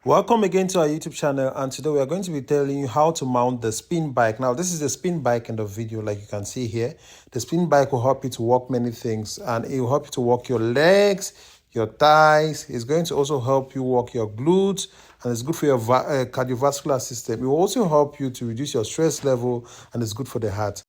Welcome again to our YouTube channel, and today we are going to be telling you how to mount the spin bike. Now this is the spin bike in the video, like you can see here. The spin bike will help you to walk many things, and it will help you to walk your legs, your thighs. It's going to also help you walk your glutes, and it's good for your cardiovascular system. It will also help you to reduce your stress level, and it's good for the heart.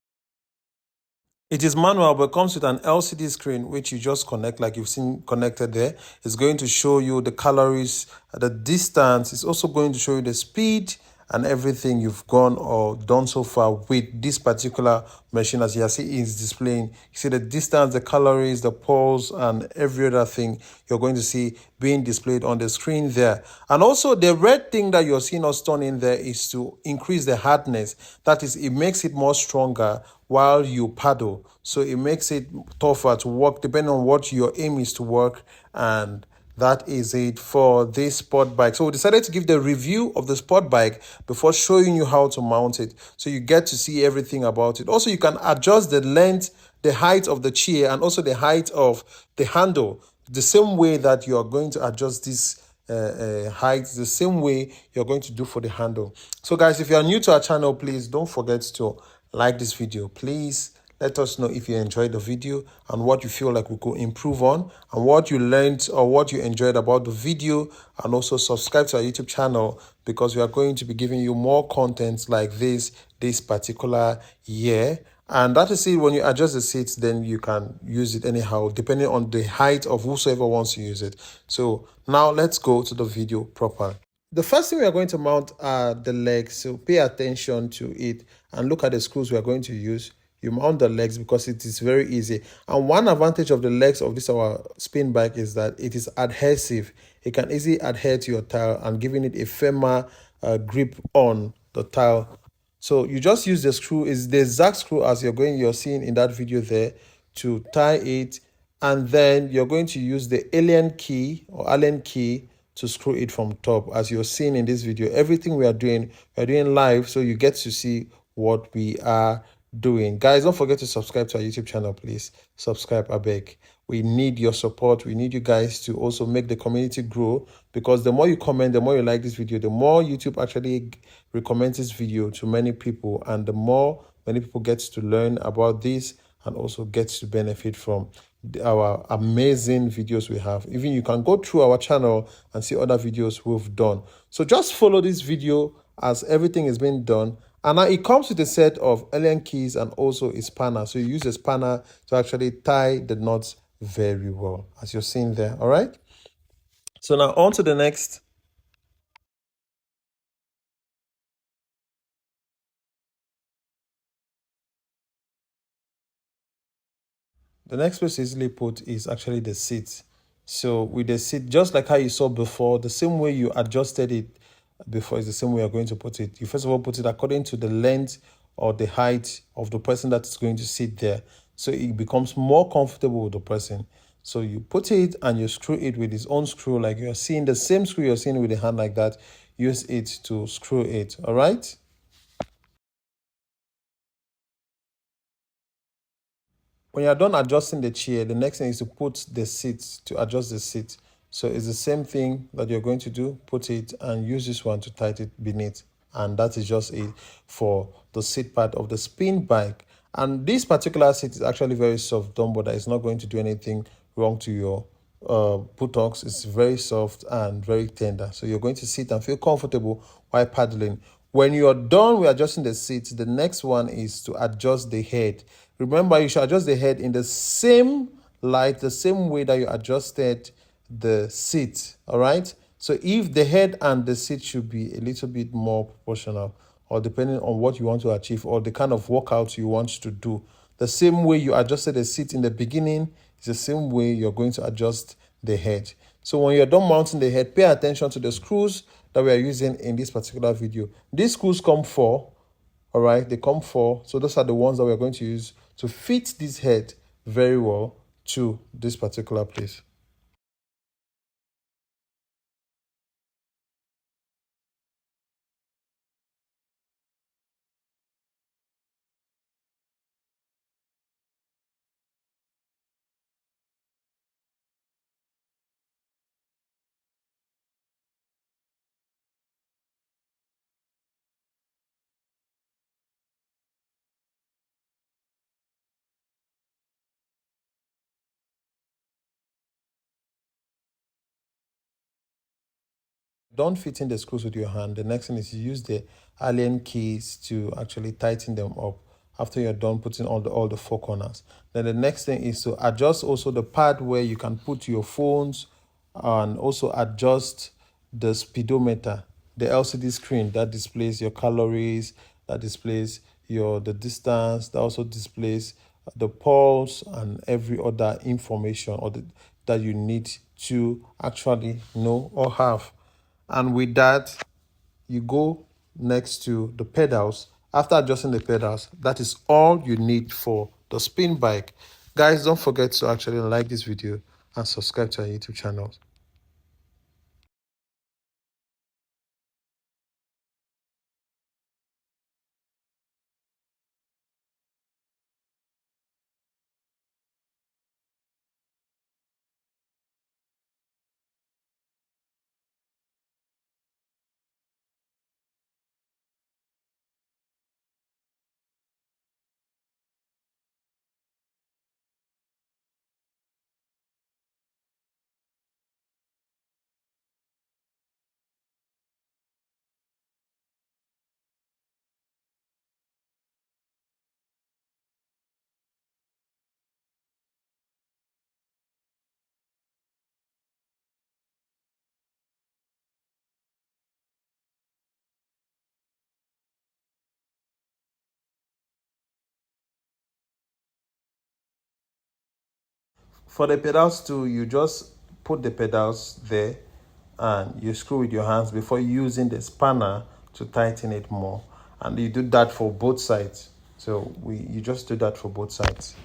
It is manual, but comes with an LCD screen, which you just connect like you've seen connected there. It's going to show you the calories, the distance. It's also going to show you the speed and everything you've gone or done so far with this particular machine. As you see, it's displaying. You see the distance, the calories, the pulse, and every other thing you're going to see being displayed on the screen there. And also the red thing that you're seeing us turn in there is to increase the hardness. That is, it makes it more stronger while you paddle, so it makes it tougher to work depending on what your aim is to work. And that is it for this sport bike. So we decided to give the review of the sport bike before showing you how to mount it, so you get to see everything about it. Also, you can adjust the length, the height of the chair, and also the height of the handle, the same way that you are going to adjust this height, the same way you're going to do for the handle. So guys, if you are new to our channel, please don't forget to like this video. Please let us know if you enjoyed the video and what you feel like we could improve on, and what you learned or what you enjoyed about the video. And also subscribe to our YouTube channel, because we are going to be giving you more content like this particular year. And that is it. When you adjust the seats, then you can use it anyhow depending on the height of whosoever wants to use it. So now let's go to the video proper. The first thing we are going to mount are the legs, so pay attention to it and look at the screws we are going to use. You mount the legs because it is very easy. And one advantage of the legs of this our spin bike is that it is adhesive. It can easily adhere to your tire and giving it a firmer grip on the tire. So you just use the screw, is the exact screw as you're seeing in that video there, to tie it. And then you're going to use the Allen key or Allen key to screw it from top. As you're seeing in this video, everything we're doing live, so you get to see what we are doing. Guys, don't forget to subscribe to our YouTube channel. Please subscribe, I beg. We need your support. We need you guys to also make the community grow, because the more you comment, the more you like this video, the more YouTube actually recommends this video to many people, and the more many people get to learn about this and also get to benefit from our amazing videos we have. Even you can go through our channel and see other videos we've done. So just follow this video as everything is being done. And now it comes with a set of Allen keys and also a spanner. So you use a spanner to actually tie the knots very well, as you're seeing there. All right. So now on to the next. The next place easily put is actually the seat. So with the seat, just like how you saw before, the same way you adjusted it before is the same way you're going to put it. You first of all put it according to the length or the height of the person that is going to sit there, so it becomes more comfortable with the person. So you put it and you screw it with its own screw, like you're seeing the same screw you're seeing with the hand like that. Use it to screw it. All right. When you're done adjusting the chair, the next thing is to put the seat, to adjust the seat. So it's the same thing that you're going to do. Put it and use this one to tighten it beneath. And that is just it for the seat part of the spin bike. And this particular seat is actually very soft, dumb, but it's not going to do anything wrong to your buttocks. It's very soft and very tender. So you're going to sit and feel comfortable while paddling. When you're done with adjusting the seat, the next one is to adjust the head. Remember, you should adjust the head in the same light, the same way that you adjusted the seat. All right. So if the head and the seat should be a little bit more proportional, or depending on what you want to achieve or the kind of workout you want to do, the same way you adjusted the seat in the beginning is the same way you're going to adjust the head. So when you're done mounting the head, pay attention to the screws that we are using in this particular video. These screws come four. All right, they come four. So those are the ones that we're going to use to fit this head very well to this particular place. Don't fit in the screws with your hand. The next thing is you use the alien keys to actually tighten them up after you're done putting all the four corners. Then the next thing is to adjust also the pad where you can put your phones, and also adjust the speedometer, the LCD screen that displays your calories, that displays the distance, that also displays the pulse and every other information that you need to actually know or have. And with that, you go next to the pedals. After adjusting the pedals, that is all you need for the spin bike. Guys, don't forget to actually like this video and subscribe to our YouTube channel. For the pedals too, you just put the pedals there and you screw with your hands before using the spanner to tighten it more. And you do that for both sides. So you just do that for both sides.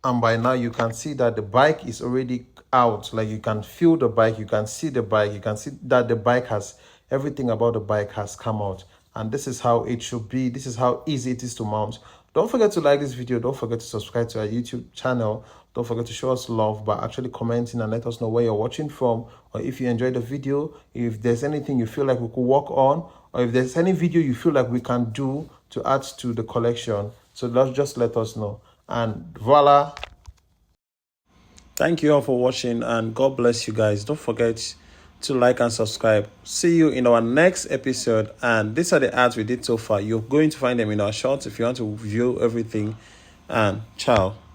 And by now you can see that the bike is already out. Like, you can feel the bike, you can see the bike, you can see that the bike has everything about the bike has come out. And this is how it should be. This is how easy it is to mount. Don't forget to like this video. Don't forget to subscribe to our YouTube channel. Don't forget to show us love by actually commenting and let us know where you're watching from, or if you enjoyed the video, if there's anything you feel like we could work on, or if there's any video you feel like we can do to add to the collection. So just let us know. And voila. Thank you all for watching, and God bless you guys. Don't forget to like and subscribe. See you in our next episode. And these are the ads we did so far. You're going to find them in our shorts if you want to view everything. And ciao.